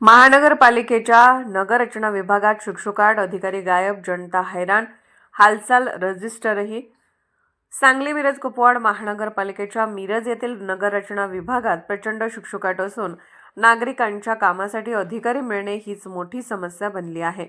महानगरपालिकेच्या नगररचना विभागात शुकशुकाट, अधिकारी गायब, जनता हैराण, हालचाल रजिस्टरही। सांगली मिरज कुपवाड महानगरपालिकेच्या मिरज येथील नगररचना विभागात प्रचंड शुकशुकाट असून नागरिकांच्या कामासाठी अधिकारी मिळणे हीच मोठी समस्या बनली आहे।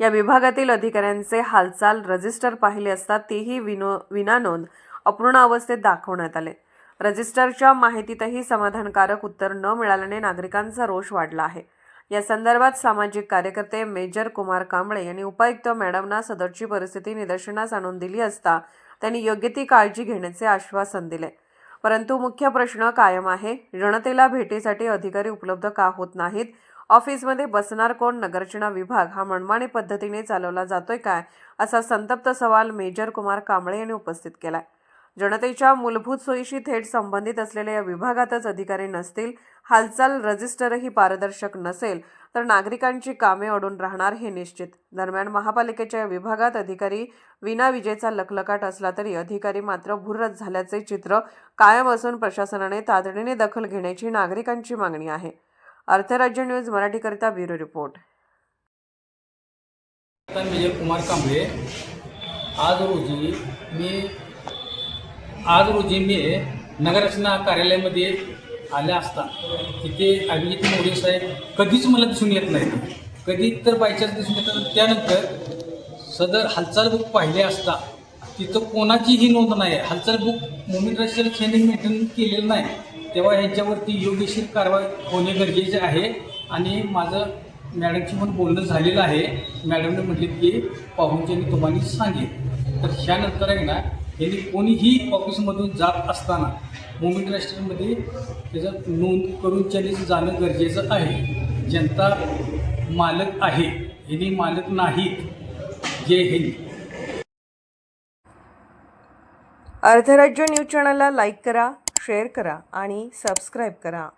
या विभागातील अधिकाऱ्यांचे हालचाल रजिस्टर पाहिले असता तेही विनानोंद अपूर्ण अवस्थेत दाखवण्यात आले। रजिस्टरच्या माहितीतही समाधानकारक उत्तर न मिळाल्याने नागरिकांचा रोष वाढला आहे। या संदर्भात सामाजिक कार्यकर्ते मेजर कुमार कांबळे यांनी उपायुक्त मॅडमना सदरची परिस्थिती निदर्शनास आणून दिली असता त्यांनी योग्य ती काळजी घेण्याचे आश्वासन दिले। परंतु मुख्य प्रश्न कायम आहे, जनतेला भेटीसाठी अधिकारी उपलब्ध का होत नाहीत? ऑफिसमध्ये बसणार कोण? नगररचना विभाग हा मनमानी पद्धतीने चालवला जातोय काय, असा संतप्त सवाल मेजर कुमार कांबळे यांनी उपस्थित केलाय। जनतेच्या मूलभूत सोयीशी थेट संबंधित असलेल्या या विभागातच अधिकारी नसतील, हालचाल रजिस्टरही पारदर्शक नसेल तर नागरिकांची कामे अडून राहणार हे निश्चित। दरम्यान महापालिकेच्या या विभागात अधिकारी विना विजेचा लखलखाट असला तरी अधिकारी मात्र भुर्रच झाल्याचे चित्र कायम असून प्रशासनाने तातडीने दखल घेण्याची नागरिकांची मागणी आहे। अर्थराज्य न्यूज मराठीकरिता bureau report. Major Kumar Kamble आज रोजी मी नगररचना कार्यालयामध्ये आल्या असता तिथे अभिजित मोरे साहेब कधीच मला दिसून येत नाही। कधी तर बायचान्स दिसून येतात। त्यानंतर सदर हालचाल बुक पाहिले असता तिथं कोणाचीही नोंद नाही आहे। हालचाल बुक मुवमेंट रजिस्टर यांनी मेंटेन केलेलं नाही, तेव्हा ह्यांच्यावरती योग्यशीर कारवाई होणे गरजेचे आहे। आणि माझं मॅडमशी पण बोलणं झालेलं आहे। मॅडमने म्हटले की पाहुणचे मी तुम्हाला सांगेन। तर ह्यानंतर आहे ना, यांनी कोणीही ऑफिसमधून जात असताना मुवमेंट रजिस्टरमध्ये त्याचं नोंद करून त्यांनी जाणं गरजेचं आहे। जनता मालक आहे, यांनी मालक नाहीत। जय हिंद। अर्थराज्य न्यूज चॅनलला लाईक करा, शेअर करा आणि सबस्क्राईब करा।